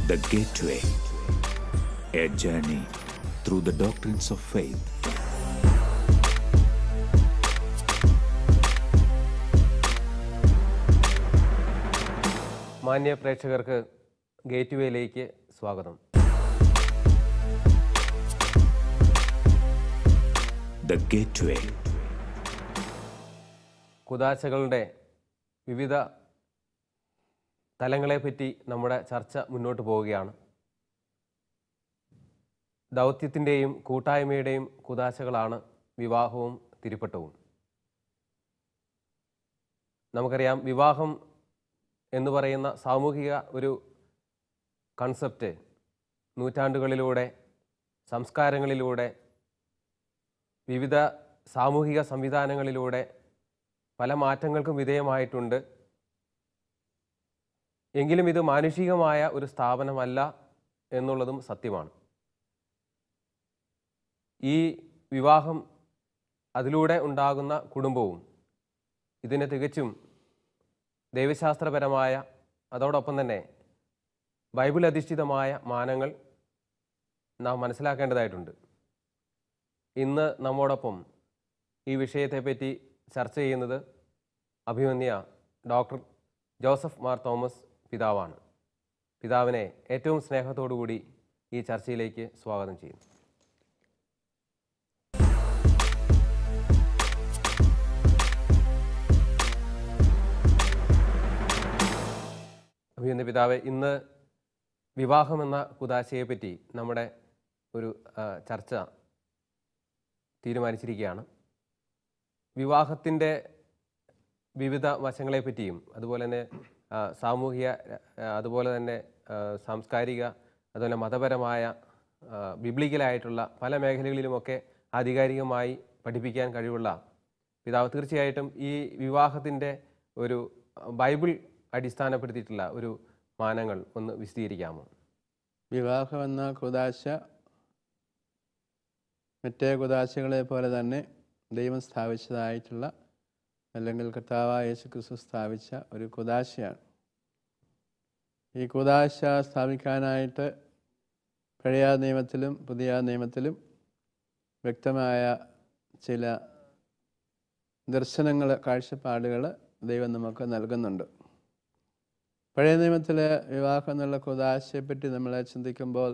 The Gateway, a journey through the doctrines of faith. മാന്യ പ്രേക്ഷകർക്ക് ഗേറ്റ്വേയിലേക്ക് സ്വാഗതം. The Gateway. കുദാശകളുടെ വിവിധ തലങ്ങളെപ്പറ്റി നമ്മുടെ ചർച്ച മുന്നോട്ട് പോവുകയാണ്. ദൗത്യത്തിൻ്റെയും കൂട്ടായ്മയുടെയും കുദാശകളാണ് വിവാഹവും തിരുപ്പട്ടവും. നമുക്കറിയാം, വിവാഹം എന്ന് പറയുന്ന സാമൂഹിക ഒരു കൺസെപ്റ്റ് നൂറ്റാണ്ടുകളിലൂടെ, സംസ്കാരങ്ങളിലൂടെ, വിവിധ സാമൂഹിക സംവിധാനങ്ങളിലൂടെ പല മാറ്റങ്ങൾക്കും വിധേയമായിട്ടുണ്ട്. എങ്കിലും ഇത് മാനുഷികമായ ഒരു സ്ഥാപനമല്ല എന്നുള്ളതും സത്യമാണ്. ഈ വിവാഹം, അതിലൂടെ ഉണ്ടാകുന്ന കുടുംബവും ഇതിന് തികച്ചും ദൈവശാസ്ത്രപരമായ, അതോടൊപ്പം തന്നെ ബൈബിൾ അധിഷ്ഠിതമായ മാനങ്ങൾ നാം മനസ്സിലാക്കേണ്ടതായിട്ടുണ്ട്. ഇന്ന് നമ്മോടൊപ്പം ഈ വിഷയത്തെപ്പറ്റി ചർച്ച ചെയ്യുന്നത് അഭിമന്യ ഡോക്ടർ ജോസഫ് മാർ തോമസ് പിതാവാണ്. പിതാവിനെ ഏറ്റവും സ്നേഹത്തോടുകൂടി ഈ ചർച്ചയിലേക്ക് സ്വാഗതം ചെയ്യുന്നു. അഭിമന്യ പിതാവെ, ഇന്ന് വിവാഹമെന്ന കുദാശയെപ്പറ്റി നമ്മുടെ ഒരു ചർച്ച തീരുമാനിച്ചിരിക്കുകയാണ്. വിവാഹത്തിൻ്റെ വിവിധ വശങ്ങളെപ്പറ്റിയും, അതുപോലെ തന്നെ സാമൂഹിക, അതുപോലെ തന്നെ സാംസ്കാരിക, അതുപോലെ മതപരമായ, ബിബ്ലിക്കലായിട്ടുള്ള പല മേഖലകളിലുമൊക്കെ ആധികാരികമായി പഠിപ്പിക്കാൻ കഴിവുള്ള പിതാവ്, തീർച്ചയായിട്ടും ഈ വിവാഹത്തിൻ്റെ ഒരു ബൈബിൾ അടിസ്ഥാനപ്പെടുത്തിയിട്ടുള്ള ഒരു മാനങ്ങൾ ഒന്ന് വിശദീകരിക്കാമോ? വിവാഹമെന്ന കുദാശ മറ്റേ കുദാശകളെ പോലെ തന്നെ ദൈവം സ്ഥാപിച്ചതായിട്ടുള്ള, അല്ലെങ്കിൽ കർത്താവായ യേശുക്രിസ്തു സ്ഥാപിച്ച ഒരു കുദാശയാണ്. ഈ കുദാശ സ്ഥാപിക്കാനായിട്ട് പഴയ നിയമത്തിലും പുതിയ നിയമത്തിലും വ്യക്തമായ ചില ദർശനങ്ങൾ, കാഴ്ചപ്പാടുകൾ ദൈവം നമുക്ക് നൽകുന്നുണ്ട്. പഴയ നിയമത്തിലെ വിവാഹം എന്നുള്ള കുദാശയെപ്പറ്റി നമ്മൾ ചിന്തിക്കുമ്പോൾ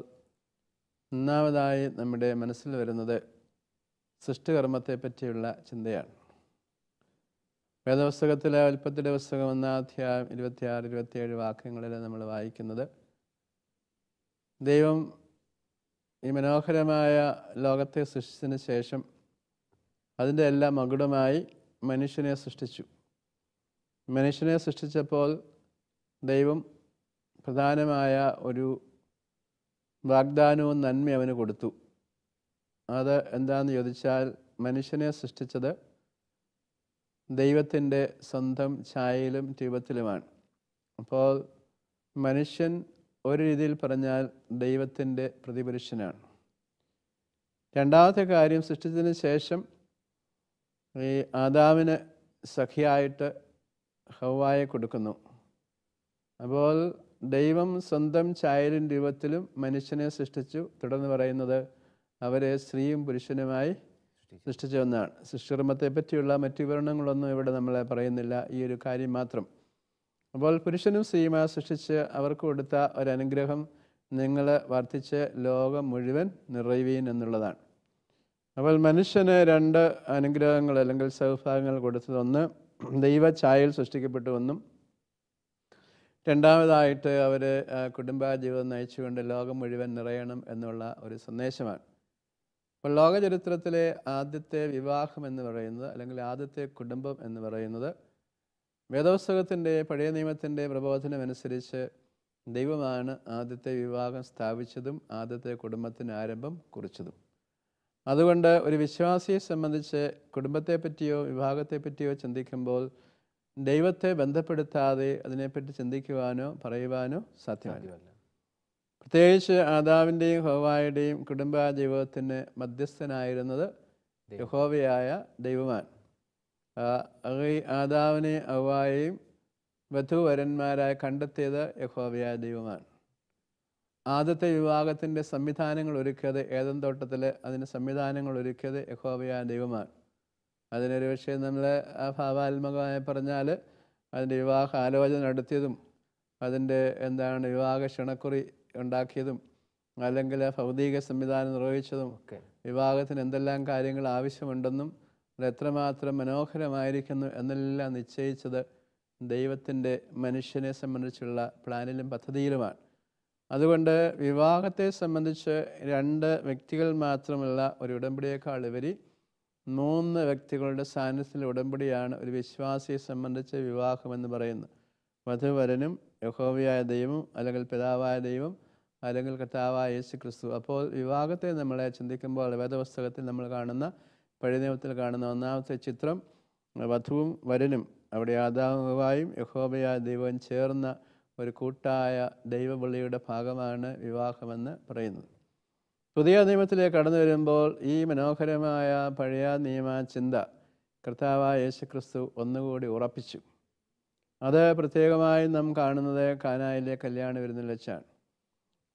ഒന്നാമതായി നമ്മുടെ മനസ്സിൽ വരുന്നത് സൃഷ്ടികർമ്മത്തെ പറ്റിയുള്ള ചിന്തയാണ്. വേദപുസ്തകത്തിലെ ഉൽപ്പത്തിയുടെ പുസ്തകം 1-ാം അധ്യായം 26-27 വാക്യങ്ങളിൽ നമ്മൾ വായിക്കുന്നത്, ദൈവം ഈ മനോഹരമായ ലോകത്തെ സൃഷ്ടിച്ചതിന് ശേഷം അതിൻ്റെ എല്ലാം മകുടമായി മനുഷ്യനെ സൃഷ്ടിച്ചു. മനുഷ്യനെ സൃഷ്ടിച്ചപ്പോൾ ദൈവം പ്രധാനമായ ഒരു വാഗ്ദാനവും നന്മ അവന് കൊടുത്തു. അത് എന്താണെന്ന് ചോദിച്ചാൽ, മനുഷ്യനെ സൃഷ്ടിച്ചത് ദൈവത്തിൻ്റെ സ്വന്തം ഛായയിലും രൂപത്തിലുമാണ്. അപ്പോൾ മനുഷ്യൻ ഒരു രീതിയിൽ പറഞ്ഞാൽ ദൈവത്തിൻ്റെ പ്രതിപുരുഷനാണ്. രണ്ടാമത്തെ കാര്യം, സൃഷ്ടിച്ചതിന് ശേഷം ഈ ആദാമിന് സഖിയായിട്ട് ഹവ്വായെ കൊടുക്കുന്നു. അപ്പോൾ ദൈവം സ്വന്തം ഛായയിലും രൂപത്തിലും മനുഷ്യനെ സൃഷ്ടിച്ചു. തുടർന്ന് പറയുന്നത് അവരെ സ്ത്രീയും പുരുഷനുമായി സൃഷ്ടിച്ചു എന്നാണ്. സൃഷ്ടികർമ്മത്തെ പറ്റിയുള്ള മറ്റു വിവരണങ്ങളൊന്നും ഇവിടെ നമ്മൾ പറയുന്നില്ല, ഈ ഒരു കാര്യം മാത്രം. അപ്പോൾ പുരുഷനും സ്ത്രീയുമായി സൃഷ്ടിച്ച് അവർക്ക് കൊടുത്ത ഒരനുഗ്രഹം, നിങ്ങൾ വർദ്ധിച്ച് ലോകം മുഴുവൻ നിറയുവീൻ എന്നുള്ളതാണ്. അപ്പോൾ മനുഷ്യന് 2 അനുഗ്രഹങ്ങൾ അല്ലെങ്കിൽ സൗഭാഗ്യങ്ങൾ കൊടുത്തത്, ഒന്ന് ദൈവ ഛായയിൽ സൃഷ്ടിക്കപ്പെട്ടു എന്നും, രണ്ടാമതായിട്ട് അവർ കുടുംബജീവിതം നയിച്ചുകൊണ്ട് ലോകം മുഴുവൻ നിറയണം എന്നുള്ള ഒരു സന്ദേശമാണ്. അപ്പോൾ ലോകചരിത്രത്തിലെ ആദ്യത്തെ വിവാഹം എന്ന് പറയുന്നത്, അല്ലെങ്കിൽ ആദ്യത്തെ കുടുംബം എന്ന് പറയുന്നത്, വേദപുസ്തകത്തിൻ്റെ പഴയ നിയമത്തിൻ്റെ പ്രബോധനമനുസരിച്ച് ദൈവമാണ് ആദ്യത്തെ വിവാഹം സ്ഥാപിച്ചതും ആദ്യത്തെ കുടുംബത്തിന് ആരംഭം കുറിച്ചതും. അതുകൊണ്ട് ഒരു വിശ്വാസിയെ സംബന്ധിച്ച് കുടുംബത്തെ പറ്റിയോ വിവാഹത്തെ പറ്റിയോ ചിന്തിക്കുമ്പോൾ ദൈവത്തെ ബന്ധപ്പെടുത്താതെ അതിനെപ്പറ്റി ചിന്തിക്കുവാനോ പറയുവാനോ സാധ്യമല്ല. പ്രത്യേകിച്ച് ആദാമിൻ്റെയും ഹവ്വായുടെയും കുടുംബ ജീവിതത്തിന് മധ്യസ്ഥനായിരുന്നത് യഹോവയായ ദൈവമാണ്. ആദാമിനെ ഹവ്വായെയും വധുവരന്മാരായി കണ്ടെത്തിയത് യഹോവയായ ദൈവമാണ്. ആദ്യത്തെ വിവാഹത്തിൻ്റെ സംവിധാനങ്ങൾ ഒരുക്കിയത് ഏദൻ തോട്ടത്തിൽ, അതിന് സംവിധാനങ്ങൾ ഒരുക്കിയത് യഹോവയായ ദൈവമാണ്. അതിനൊരു പക്ഷേ നമ്മൾ ഭാവാത്മകമായി പറഞ്ഞാൽ അതിൻ്റെ വിവാഹ ആലോചന നടത്തിയതും അതിൻ്റെ വിവാഹ ക്ഷണക്കുറി ഉണ്ടാക്കിയതും അല്ലെങ്കിൽ ഭൗതിക സംവിധാനം നിർവഹിച്ചതും വിവാഹത്തിന് എന്തെല്ലാം കാര്യങ്ങൾ ആവശ്യമുണ്ടെന്നും അത് എത്രമാത്രം മനോഹരമായിരിക്കുന്നു എന്നെല്ലാം നിശ്ചയിച്ചത് ദൈവത്തിൻ്റെ മനുഷ്യനെ സംബന്ധിച്ചുള്ള പ്ലാനിലും പദ്ധതിയിലുമാണ്. അതുകൊണ്ട് വിവാഹത്തെ സംബന്ധിച്ച് 2 വ്യക്തികൾ മാത്രമുള്ള ഒരു ഉടമ്പടിയേക്കാൾ ഉപരി 3 വ്യക്തികളുടെ സാന്നിധ്യത്തിലെ ഉടമ്പടിയാണ് ഒരു വിശ്വാസിയെ സംബന്ധിച്ച് വിവാഹമെന്ന് പറയുന്നത്. വധുവരനും യഹോവയായ ദൈവം, അല്ലെങ്കിൽ പിതാവായ ദൈവം, അല്ലെങ്കിൽ കർത്താവായ യേശു ക്രിസ്തു. അപ്പോൾ വിവാഹത്തെ നമ്മളെ ചിന്തിക്കുമ്പോൾ വേദപുസ്തകത്തിൽ നമ്മൾ കാണുന്ന, പഴയ നിയമത്തിൽ കാണുന്ന ഒന്നാമത്തെ ചിത്രം വധുവും വരനും, അവിടെ ആദാമുവായും യഹോവയായ ദൈവവും ചേർന്ന ഒരു കൂട്ടായ ദൈവവിളിയുടെ ഭാഗമാണ് വിവാഹമെന്ന് പറയുന്നത്. പുതിയ നിയമത്തിലേക്ക് കടന്നു വരുമ്പോൾ ഈ മനോഹരമായ പഴയ നിയമ ചിന്ത കർത്താവായ യേശു ക്രിസ്തു ഒന്നുകൂടി ഉറപ്പിച്ചു. അത് പ്രത്യേകമായി നാം കാണുന്നത് കാനായിലെ കല്യാണ വിരുന്നിൽ വെച്ചാണ്.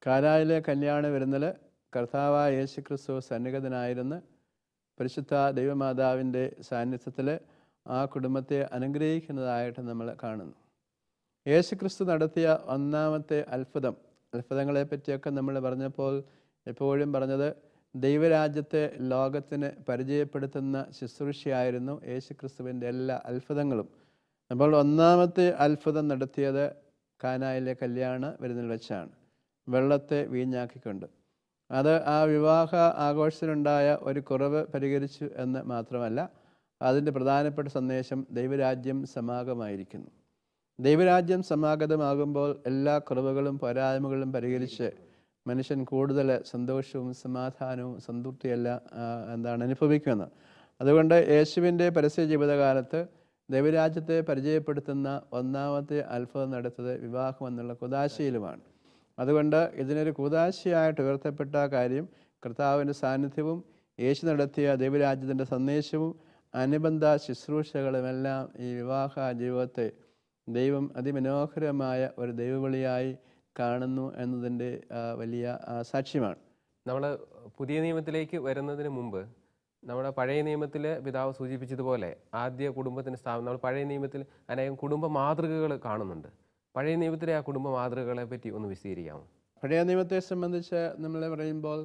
കാനായിലെ കല്യാണ വിരുന്നിൽ കർത്താവായ യേശു ക്രിസ്തു സന്നിഹിതനായിരുന്ന് പരിശുദ്ധ ദൈവമാതാവിൻ്റെ സാന്നിധ്യത്തിൽ ആ കുടുംബത്തെ അനുഗ്രഹിക്കുന്നതായിട്ട് നമ്മൾ കാണുന്നു. യേശു ക്രിസ്തു നടത്തിയ ഒന്നാമത്തെ അത്ഭുതങ്ങളെ പറ്റിയൊക്കെ നമ്മൾ പറഞ്ഞപ്പോൾ എപ്പോഴും പറഞ്ഞത് ദൈവരാജ്യത്തെ ലോകത്തിന് പരിചയപ്പെടുത്തുന്ന ശുശ്രൂഷയായിരുന്നു യേശു ക്രിസ്തുവിൻ്റെ എല്ലാ അത്ഭുതങ്ങളും. അപ്പോൾ ഒന്നാമത്തെ അത്ഭുതം നടത്തിയത് കാനായിലെ കല്യാണ വിരുന്നിൽ വെച്ചാണ്, വെള്ളത്തെ വീഞ്ഞാക്കിക്കൊണ്ട്. അത് ആ വിവാഹ ആഘോഷത്തിലുണ്ടായ ഒരു കുറവ് പരിഹരിച്ചു എന്ന് മാത്രമല്ല, അതിൻ്റെ പ്രധാനപ്പെട്ട സന്ദേശം ദൈവരാജ്യം സമാഗമായിരിക്കുന്നു. ദൈവരാജ്യം സമാഗതമാകുമ്പോൾ എല്ലാ കുറവുകളും പോരായ്മകളും പരിഹരിച്ച് മനുഷ്യൻ കൂടുതൽ സന്തോഷവും സമാധാനവും സംതൃപ്തിയെല്ലാം അനുഭവിക്കുന്നത്. അതുകൊണ്ട് യേശുവിൻ്റെ പരസ്യ ജീവിതകാലത്ത് ദൈവരാജ്യത്തെ പരിചയപ്പെടുത്തുന്ന ഒന്നാമത്തെ അത്ഭുതം നടത്തത് വിവാഹം എന്നുള്ള കുദാശയിലുമാണ്. അതുകൊണ്ട് ഇതിനൊരു കുദാശയായിട്ട് ഉയർത്തപ്പെട്ട കാര്യം കർത്താവിൻ്റെ സാന്നിധ്യവും യേശു നടത്തിയ ദൈവരാജ്യത്തിൻ്റെ സന്ദേശവും അനുബന്ധ ശുശ്രൂഷകളുമെല്ലാം ഈ വിവാഹ ജീവിതത്തെ ദൈവം അതിമനോഹരമായ ഒരു ദൈവവിളിയായി കാണുന്നു എന്നതിൻ്റെ വലിയ സാക്ഷ്യമാണ്. നമ്മൾ പുതിയ നിയമത്തിലേക്ക് വരുന്നതിന് മുമ്പ് നമ്മുടെ പഴയ നിയമത്തിൽ പിതാവ് സൂചിപ്പിച്ചതുപോലെ ആദ്യ കുടുംബത്തിന് സ്ഥാപനം, നമ്മൾ പഴയ നിയമത്തിൽ അനേകം കുടുംബ മാതൃകകൾ കാണുന്നുണ്ട്. പഴയ നിയമത്തിലെ ആ കുടുംബ മാതൃകകളെ പറ്റി ഒന്ന് വിശദീകരിക്കാമോ? പഴയ നിയമത്തെ സംബന്ധിച്ച് നമ്മൾ പറയുമ്പോൾ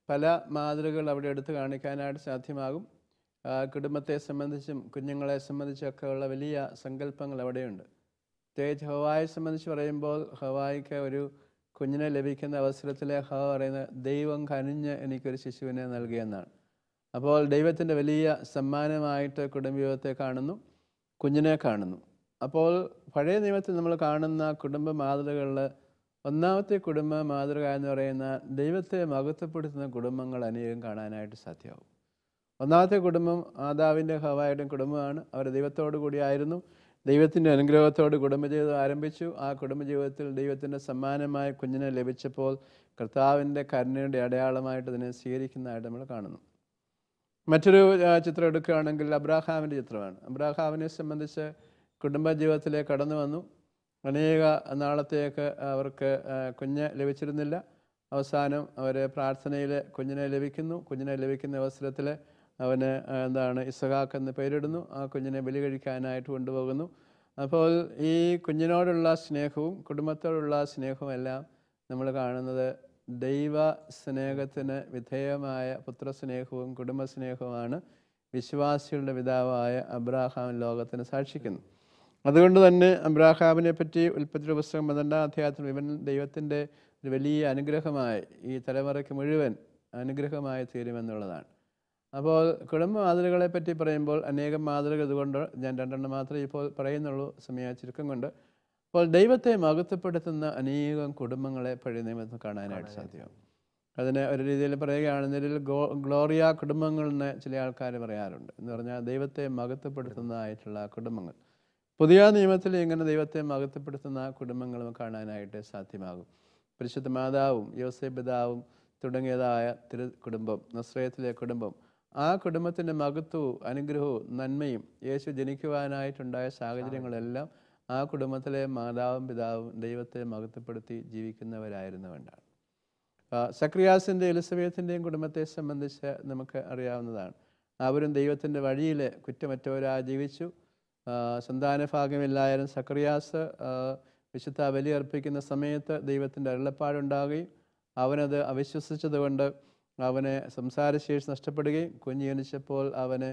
പല മാതൃകകൾ അവിടെ എടുത്തു കാണിക്കാനായിട്ട് സാധ്യമാകും. കുടുംബത്തെ സംബന്ധിച്ചും കുഞ്ഞുങ്ങളെ സംബന്ധിച്ചൊക്കെ ഉള്ള വലിയ സങ്കല്പങ്ങൾ അവിടെയുണ്ട്. പ്രത്യേകിച്ച് ഹവായെ സംബന്ധിച്ച് പറയുമ്പോൾ ഹവായിക്ക് ഒരു കുഞ്ഞിനെ ലഭിക്കുന്ന അവസരത്തിൽ ഹവ പറയുന്നത് ദൈവം കനിഞ്ഞ് എനിക്കൊരു ശിശുവിനെ നൽകിയെന്നാണ്. അപ്പോൾ ദൈവത്തിൻ്റെ വലിയ സമ്മാനമായിട്ട് കുടുംബജീവിതത്തെ കാണുന്നു, കുഞ്ഞിനെ കാണുന്നു. അപ്പോൾ പഴയ നിയമത്തിൽ നമ്മൾ കാണുന്ന കുടുംബ മാതൃകകളിൽ ഒന്നാമത്തെ കുടുംബ മാതൃക എന്ന് പറയുന്ന ദൈവത്തെ മഹത്വപ്പെടുത്തുന്ന കുടുംബങ്ങൾ അനേകം കാണാനായിട്ട് സാധ്യമാകും. ഒന്നാമത്തെ കുടുംബം ആദാവിൻ്റെ ഹവായുടെയും കുടുംബമാണ്. അവർ ദൈവത്തോടു കൂടിയായിരുന്നു. ദൈവത്തിൻ്റെ അനുഗ്രഹത്തോട് കുടുംബജീവിതം ആരംഭിച്ചു. ആ കുടുംബജീവിതത്തിൽ ദൈവത്തിൻ്റെ സമ്മാനമായ കുഞ്ഞിനെ ലഭിച്ചപ്പോൾ കർത്താവിൻ്റെ കരുണയുടെ അടയാളമായിട്ട് അതിനെ സ്വീകരിക്കുന്നതായിട്ട് നമ്മൾ കാണുന്നു. മറ്റൊരു ചിത്രം എടുക്കുകയാണെങ്കിൽ അബ്രാഹാമിൻ്റെ ചിത്രമാണ്. അബ്രാഹാമിനെ സംബന്ധിച്ച് കുടുംബജീവിതത്തിലേക്ക് കടന്നു വന്നു. അനേക നാളത്തേക്ക് അവർക്ക് കുഞ്ഞ് ലഭിച്ചിരുന്നില്ല. അവസാനം അവർ പ്രാർത്ഥനയിൽ കുഞ്ഞിനെ ലഭിക്കുന്നു. കുഞ്ഞിനെ ലഭിക്കുന്ന അവസരത്തിൽ അവന് ഇസഹാക്ക് എന്ന് പേരിടുന്നു. ആ കുഞ്ഞിനെ ബലി കഴിക്കാനായിട്ട് കൊണ്ടുപോകുന്നു. അപ്പോൾ ഈ കുഞ്ഞിനോടുള്ള സ്നേഹവും കുടുംബത്തോടുള്ള സ്നേഹവും എല്ലാം നമ്മൾ കാണുന്നത് ദൈവ സ്നേഹത്തിന് വിധേയമായ പുത്രസ്നേഹവും കുടുംബസ്നേഹവുമാണ് വിശ്വാസികളുടെ പിതാവായ അബ്രാഹാം ലോകത്തിന് സാക്ഷിക്കുന്നു. അതുകൊണ്ട് തന്നെ അബ്രാഹാമിനെ പറ്റി ഉൽപ്പത്തി പുസ്തകം 12-ാം അധ്യായത്തിൽ ഇവൻ ദൈവത്തിൻ്റെ ഒരു വലിയ അനുഗ്രഹമായി ഈ തലമുറയ്ക്ക് മുഴുവൻ അനുഗ്രഹമായി തീരുമെന്നുള്ളതാണ്. അപ്പോൾ കുടുംബ മാതൃകളെ പറ്റി പറയുമ്പോൾ അനേകം മാതൃക ഇതുകൊണ്ട് ഞാൻ 2 മാത്രമേ ഇപ്പോൾ പറയുന്നുള്ളൂ, സമയ ചുരുക്കം കൊണ്ട്. അപ്പോൾ ദൈവത്തെ മഹത്വപ്പെടുത്തുന്ന അനേകം കുടുംബങ്ങളെ പഴയ നിയമത്തിൽ കാണാനായിട്ട് സാധ്യമാകും. അതിന് ഒരു രീതിയിൽ പറയുകയാണെന്നതിൽ ഗ്ലോറിയ കുടുംബങ്ങളെന്ന് ചില ആൾക്കാർ പറയാറുണ്ട്. എന്ന് പറഞ്ഞാൽ ദൈവത്തെ മഹത്വപ്പെടുത്തുന്നതായിട്ടുള്ള കുടുംബങ്ങൾ. പുതിയ നിയമത്തിൽ ഇങ്ങനെ ദൈവത്തെ മഹത്വപ്പെടുത്തുന്ന കുടുംബങ്ങളും കാണാനായിട്ട് സാധ്യമാകും. പരിശുദ്ധ മാതാവും യോസേപ്പ് പിതാവും തുടങ്ങിയതായ കുടുംബം, നസ്രയത്തിലെ കുടുംബം, ആ കുടുംബത്തിൻ്റെ മഹത്വവും അനുഗ്രഹവും നന്മയും യേശു ജനിക്കുവാനായിട്ടുണ്ടായ സാഹചര്യങ്ങളെല്ലാം ആ കുടുംബത്തിലെ മാതാവും പിതാവും ദൈവത്തെ മഹത്വപ്പെടുത്തി ജീവിക്കുന്നവരായിരുന്നുകൊണ്ടാണ്. സക്രിയാസിൻ്റെ എലിസബത്തിൻ്റെയും കുടുംബത്തെ സംബന്ധിച്ച് നമുക്ക് അറിയാവുന്നതാണ്. അവരും ദൈവത്തിൻ്റെ വഴിയിൽ കുറ്റമറ്റവരായി ജീവിച്ചു. സന്താനഭാഗ്യമില്ലായാലും സക്രിയാസ് വിശുദ്ധ ബലി അർപ്പിക്കുന്ന സമയത്ത് ദൈവത്തിൻ്റെ അരുളപ്പാടുണ്ടാകുകയും അവനത് അവിശ്വസിച്ചതുകൊണ്ട് അവന് സംസാരശേഷി നഷ്ടപ്പെടുകയും കുഞ്ഞ് ജനിച്ചപ്പോൾ അവന്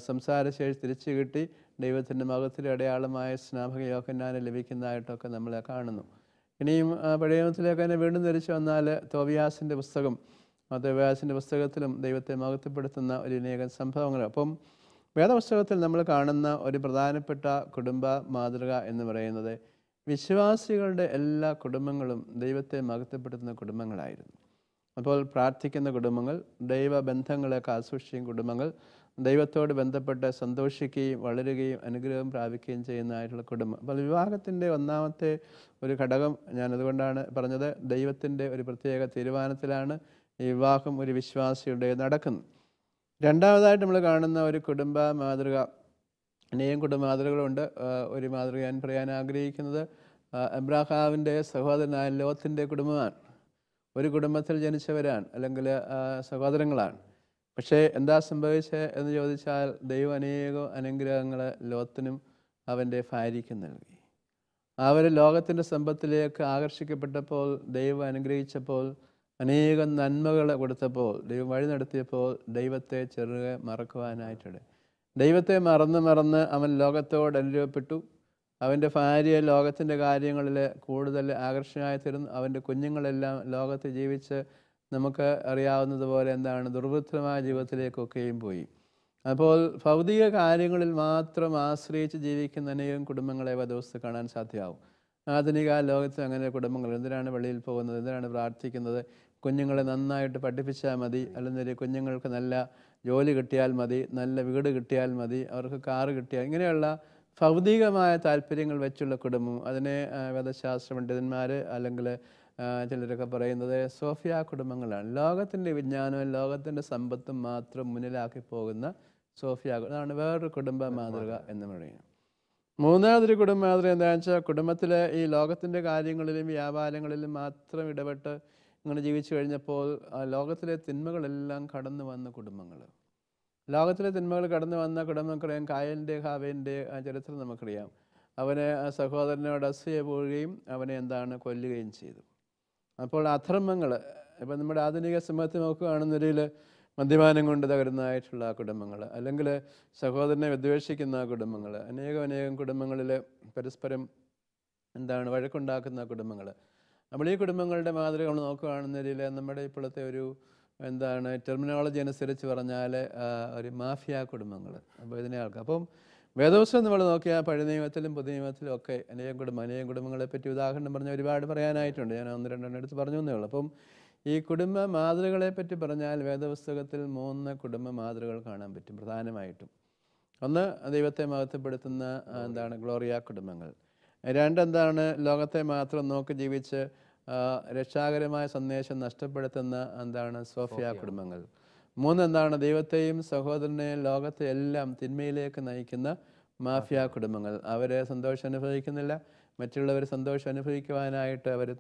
സംസാരശേഷി തിരിച്ചു കിട്ടി ദൈവത്തിൻ്റെ മഹത്വത്തിൻ്റെ അടയാളമായ സ്നാപക യോഹന്നാനെ ലഭിക്കുന്നതായിട്ടൊക്കെ നമ്മൾ കാണുന്നു. ഇനിയും പഴയ നിയമത്തിലേക്ക് തന്നെ വീണ്ടും തിരിച്ചു വന്നാൽ തോബിയാസിൻ്റെ പുസ്തകം, തോബിയാസിൻ്റെ പുസ്തകത്തിലും ദൈവത്തെ മഹത്വപ്പെടുത്തുന്ന ഒരു അനേകം സംഭവങ്ങൾ. അപ്പം വേദപുസ്തകത്തിൽ നമ്മൾ കാണുന്ന ഒരു പ്രധാനപ്പെട്ട കുടുംബ മാതൃക എന്ന് പറയുന്നത് വിശ്വാസികളുടെ എല്ലാ കുടുംബങ്ങളും ദൈവത്തെ മഹത്വപ്പെടുത്തുന്ന കുടുംബങ്ങളായിരുന്നു. അപ്പോൾ പ്രാർത്ഥിക്കുന്ന കുടുംബങ്ങൾ, ദൈവബന്ധങ്ങളെ കാസൂക്ഷിക്കുന്ന കുടുംബങ്ങൾ, ദൈവത്തോട് ബന്ധപ്പെട്ട് സന്തോഷിക്കുകയും വളരുകയും അനുഗ്രഹം പ്രാപിക്കുകയും ചെയ്യുന്നതായിട്ടുള്ള കുടുംബം. അപ്പോൾ വിവാഹത്തിൻ്റെ ഒന്നാമത്തെ ഒരു ഘടകം ഞാനതുകൊണ്ടാണ് പറഞ്ഞത്, ദൈവത്തിൻ്റെ ഒരു പ്രത്യേക തീരുമാനത്തിലാണ് ഈ വിവാഹം ഒരു വിശ്വാസിയുടെ നടക്കുന്നത്. രണ്ടാമതായിട്ട് നമ്മൾ കാണുന്ന ഒരു കുടുംബ മാതൃക, അനേകം കുടുംബ മാതൃകകളുണ്ട്. ഒരു മാതൃക ഞാൻ പറയാൻ ആഗ്രഹിക്കുന്നത് അബ്രാഹാമിൻ്റെ സഹോദരനായ ലോത്തിൻ്റെ കുടുംബമാണ്. ഒരു കുടുംബത്തിൽ ജനിച്ചവരാണ്, അല്ലെങ്കിൽ സഹോദരങ്ങളാണ്. പക്ഷേ എന്താ സംഭവിച്ചത് എന്ന് ചോദിച്ചാൽ ദൈവം അനേകം അനുഗ്രഹങ്ങൾ ലോത്തിനും അവൻ്റെ ഭാര്യയ്ക്കും നൽകി. അവർ ലോകത്തിൻ്റെ സമ്പത്തിലേക്ക് ആകർഷിക്കപ്പെട്ടപ്പോൾ, ദൈവം അനുഗ്രഹിച്ചപ്പോൾ, അനേകം നന്മകൾ കൊടുത്തപ്പോൾ, ദൈവം വഴി നടത്തിയപ്പോൾ ദൈവത്തെ ചെറുകെ മറക്കുവാനായിട്ടുണ്ട്. ദൈവത്തെ മറന്ന് അവൻ ലോകത്തോട് അനുരൂപപ്പെട്ടു. അവൻ്റെ ഭാര്യ ലോകത്തിൻ്റെ കാര്യങ്ങളിൽ കൂടുതൽ ആകർഷണമായി തീർന്നു. അവൻ്റെ കുഞ്ഞുങ്ങളെല്ലാം ലോകത്ത് ജീവിച്ച് നമുക്ക് അറിയാവുന്നതുപോലെ ദുർവൃത്തമായ ജീവിതത്തിലേക്കൊക്കെയും പോയി. അപ്പോൾ ഭൗതിക കാര്യങ്ങളിൽ മാത്രം ആശ്രയിച്ച് ജീവിക്കുന്ന അനേകം കുടുംബങ്ങളെ ദിവസത്ത് കാണാൻ സാധ്യമാവും. ആധുനിക ലോകത്ത് അങ്ങനെ കുടുംബങ്ങൾ, എന്തിനാണ് വെളിയിൽ പോകുന്നത്, എന്തിനാണ് പ്രാർത്ഥിക്കുന്നത്, കുഞ്ഞുങ്ങളെ നന്നായിട്ട് പഠിപ്പിച്ചാൽ മതി, അല്ലെങ്കിൽ കുഞ്ഞുങ്ങൾക്ക് നല്ല ജോലി കിട്ടിയാൽ മതി, നല്ല വീട് കിട്ടിയാൽ മതി, അവർക്ക് കാറ് കിട്ടിയാൽ, ഇങ്ങനെയുള്ള ഭൗതികമായ താല്പര്യങ്ങൾ വെച്ചുള്ള കുടുംബം. അതിനെ വേദശാസ്ത്ര പണ്ഡിതന്മാർ അല്ലെങ്കിൽ ചിലരൊക്കെ പറയുന്നത് സോഫിയ കുടുംബങ്ങളാണ്. ലോകത്തിൻ്റെ വിജ്ഞാനവും ലോകത്തിൻ്റെ സമ്പത്തും മാത്രം മുന്നിലാക്കി പോകുന്ന സോഫിയ, അതാണ് വേറൊരു കുടുംബ മാതൃക എന്ന് പറയുന്നത്. മൂന്നാമതൊരു കുടുംബ മാതൃക എന്താണെന്ന് വെച്ചാൽ കുടുംബത്തിലെ ഈ ലോകത്തിൻ്റെ കാര്യങ്ങളിലും വ്യാപാരങ്ങളിലും മാത്രം ഇടപെട്ട് ഇങ്ങനെ ജീവിച്ചു കഴിഞ്ഞപ്പോൾ ലോകത്തിലെ തിന്മകളെല്ലാം കടന്നു വന്ന കുടുംബങ്ങൾ. ലോകത്തിലെ തിന്മകൾ കടന്നു വന്ന കുടുംബങ്ങൾക്കറിയാം. കായലിൻ്റെ ഹാവേൻ്റെ ചരിത്രം നമുക്കറിയാം. അവനെ സഹോദരനോട് അസൂയ പോവുകയും അവനെ കൊല്ലുകയും ചെയ്തു. അപ്പോൾ അധർമ്മങ്ങൾ, ഇപ്പം നമ്മുടെ ആധുനിക സമൂഹത്തിൽ നോക്കുകയാണെന്നൊരിൽ മദ്യപാനം കൊണ്ട് തകരുന്നതായിട്ടുള്ള കുടുംബങ്ങൾ, അല്ലെങ്കിൽ സഹോദരനെ വിദ്വേഷിക്കുന്ന കുടുംബങ്ങൾ, അനേകം കുടുംബങ്ങളിൽ പരസ്പരം വഴക്കുണ്ടാക്കുന്ന കുടുംബങ്ങൾ. നമ്മൾ ഈ കുടുംബങ്ങളുടെ മാതൃക നമ്മൾ നോക്കുകയാണെന്നതിൽ നമ്മുടെ ഇപ്പോഴത്തെ ഒരു ടെർമിനോളജി അനുസരിച്ച് പറഞ്ഞാൽ ഒരു മാഫിയ കുടുംബങ്ങൾ. അപ്പോൾ ഇതിനെ അപ്പം വേദപുസ്തകം നമ്മൾ നോക്കിയാൽ പഴയ നിയമത്തിലും പുതിയ നിയമത്തിലും ഒക്കെ അനേകം കുടുംബങ്ങളെ പറ്റി ഉദാഹരണം പറഞ്ഞാൽ ഒരുപാട് പറയാനായിട്ടുണ്ട്. ഞാൻ 1-2 എടുത്ത് പറഞ്ഞു എന്നേ ഉള്ളൂ. അപ്പം ഈ കുടുംബ മാതൃകളെ പറ്റി പറഞ്ഞാൽ വേദപുസ്തകത്തിൽ 3 കുടുംബ മാതൃകകൾ കാണാൻ പറ്റും പ്രധാനമായിട്ടും. ഒന്ന്, ദൈവത്തെ മഹത്വപ്പെടുത്തുന്ന ഗ്ലോറിയ കുടുംബങ്ങൾ. 2 ലോകത്തെ മാത്രം നോക്കി ജീവിച്ച് രക്ഷാകരമായ സന്ദേശം നഷ്ടപ്പെടുത്തുന്ന സോഫിയ കുടുംബങ്ങൾ. 3 ദൈവത്തെയും സഹോദരനെയും ലോകത്തെ എല്ലാം തിന്മയിലേക്ക് നയിക്കുന്ന മാഫിയ കുടുംബങ്ങൾ. അവർ സന്തോഷം അനുഭവിക്കുന്നില്ല, മറ്റുള്ളവർ സന്തോഷം അനുഭവിക്കുവാനായിട്ട് അവർ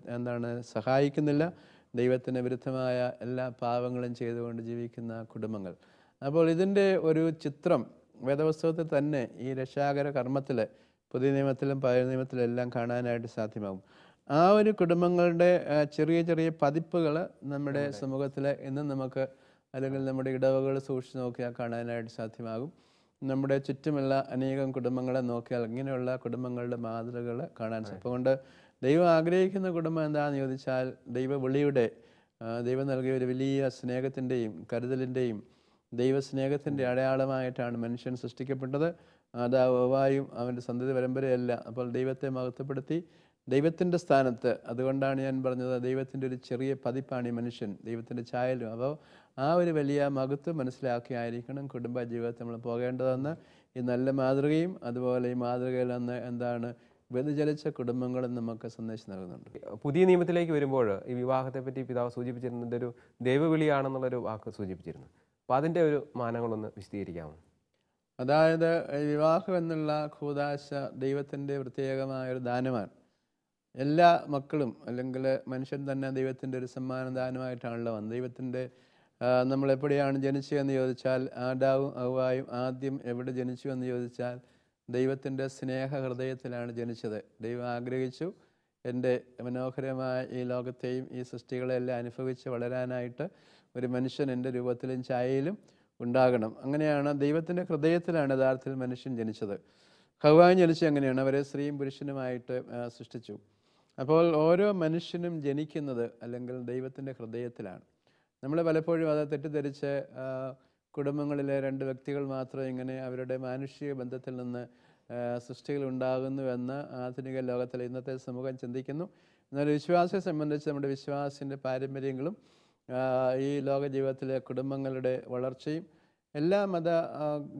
സഹായിക്കുന്നില്ല, ദൈവത്തിന് വിരുദ്ധമായ എല്ലാ പാവങ്ങളും ചെയ്തുകൊണ്ട് ജീവിക്കുന്ന കുടുംബങ്ങൾ. അപ്പോൾ ഇതിൻ്റെ ഒരു ചിത്രം വേദപുസ്തകത്തിൽ തന്നെ ഈ രക്ഷാകര കർമ്മത്തിൽ പുതിയ നിയമത്തിലും പഴയ നിയമത്തിലും എല്ലാം കാണാനായിട്ട് സാധ്യമാകും. ആ ഒരു കുടുംബങ്ങളുടെ ചെറിയ പതിപ്പുകൾ നമ്മുടെ സമൂഹത്തിൽ ഇന്നും നമുക്ക്, അല്ലെങ്കിൽ നമ്മുടെ ഇടവകൾ സൂക്ഷിച്ച് നോക്കിയാൽ കാണാനായിട്ട് സാധ്യമാകും. നമ്മുടെ ചുറ്റുമുള്ള അനേകം കുടുംബങ്ങളെ നോക്കിയാൽ ഇങ്ങനെയുള്ള കുടുംബങ്ങളുടെ മാതൃകകൾ കാണാൻ സാധിക്കും. അതുകൊണ്ട് ദൈവം ആഗ്രഹിക്കുന്ന കുടുംബം എന്താണെന്ന് ചോദിച്ചാൽ ദൈവവിളിയുടെ, ദൈവം നൽകിയ ഒരു വലിയ സ്നേഹത്തിൻ്റെയും കരുതലിൻ്റെയും ദൈവസ്നേഹത്തിൻ്റെ അടയാളമായിട്ടാണ് മനുഷ്യൻ സൃഷ്ടിക്കപ്പെട്ടത്. ഹവ്വായും അവൻ്റെ സന്തതി പരമ്പരയല്ല. അപ്പോൾ ദൈവത്തെ മഹത്വപ്പെടുത്തി ദൈവത്തിൻ്റെ സ്ഥാനത്ത്, അതുകൊണ്ടാണ് ഞാൻ പറഞ്ഞത് ദൈവത്തിൻ്റെ ഒരു ചെറിയ പതിപ്പാണ് ഈ മനുഷ്യൻ, ദൈവത്തിൻ്റെ ഛായലും. അപ്പോൾ ആ ഒരു വലിയ മഹത്വം മനസ്സിലാക്കിയായിരിക്കണം കുടുംബ ജീവിതത്തിൽ നമ്മൾ പോകേണ്ടതെന്ന് ഈ നല്ല മാതൃകയും അതുപോലെ ഈ മാതൃകയിൽ നിന്ന് വ്യതിചലിച്ച കുടുംബങ്ങളും നമുക്ക് സന്ദേശം നൽകുന്നുണ്ട്. പുതിയ നിയമത്തിലേക്ക് വരുമ്പോൾ ഈ വിവാഹത്തെ പറ്റി പിതാവ് സൂചിപ്പിച്ചിരുന്നത് ഒരു ദൈവവിളിയാണെന്നുള്ളൊരു വാക്ക് സൂചിപ്പിച്ചിരുന്നു. അപ്പോൾ അതിൻ്റെ ഒരു മാനങ്ങളൊന്ന് വിശദീകരിക്കാമോ? അതായത് വിവാഹം എന്നുള്ള കൂദാശ ദൈവത്തിൻ്റെ പ്രത്യേകമായൊരു ദാനമാണ്. എല്ലാ മക്കളും അല്ലെങ്കിൽ മനുഷ്യൻ തന്നെ ദൈവത്തിൻ്റെ ഒരു സമ്മാനദാനമായിട്ടാണല്ലോ വന്നത്. ദൈവത്തിൻ്റെ നമ്മളെപ്പോഴാണ് ജനിച്ചതെന്ന് ചോദിച്ചാൽ, ആദാവും ഹവ്വായും ആദ്യം എവിടെ ജനിച്ചു എന്ന് ചോദിച്ചാൽ ദൈവത്തിൻ്റെ സ്നേഹഹൃദയത്തിലാണ് ജനിച്ചത്. ദൈവം ആഗ്രഹിച്ചു എൻ്റെ മനോഹരമായ ഈ ലോകത്തെയും ഈ സൃഷ്ടികളെല്ലാം അനുഭവിച്ച് വളരാനായിട്ട് ഒരു മനുഷ്യൻ എൻ്റെ രൂപത്തിലും ഛായയിലും ഉണ്ടാകണം. അങ്ങനെയാണ് ദൈവത്തിൻ്റെ ഹൃദയത്തിലാണ് യഥാർത്ഥത്തിൽ മനുഷ്യൻ ജനിച്ചത്. ഹവ്വായും ജനിച്ചത് അങ്ങനെയാണ്, അവരെ സ്ത്രീയും പുരുഷനുമായിട്ട് സൃഷ്ടിച്ചു. അപ്പോൾ ഓരോ മനുഷ്യനും ജനിക്കുന്നത് അല്ലെങ്കിൽ ദൈവത്തിൻ്റെ ഹൃദയത്തിലാണ്. നമ്മൾ പലപ്പോഴും അത് തെറ്റിദ്ധരിച്ച് കുടുംബങ്ങളിലെ രണ്ട് വ്യക്തികൾ മാത്രം ഇങ്ങനെ അവരുടെ മാനുഷിക ബന്ധത്തിൽ നിന്ന് സൃഷ്ടികൾ ഉണ്ടാകുന്നുവെന്ന് ആധുനിക ലോകത്തിലെ ഇന്നത്തെ സമൂഹം ചിന്തിക്കുന്നു. എന്നാൽ വിശ്വാസിയെ സംബന്ധിച്ച് നമ്മുടെ വിശ്വാസത്തിൻ്റെ പാരമ്പര്യങ്ങളും ഈ ലോക ജീവിതത്തിലെ കുടുംബങ്ങളുടെ വളർച്ചയും എല്ലാ മത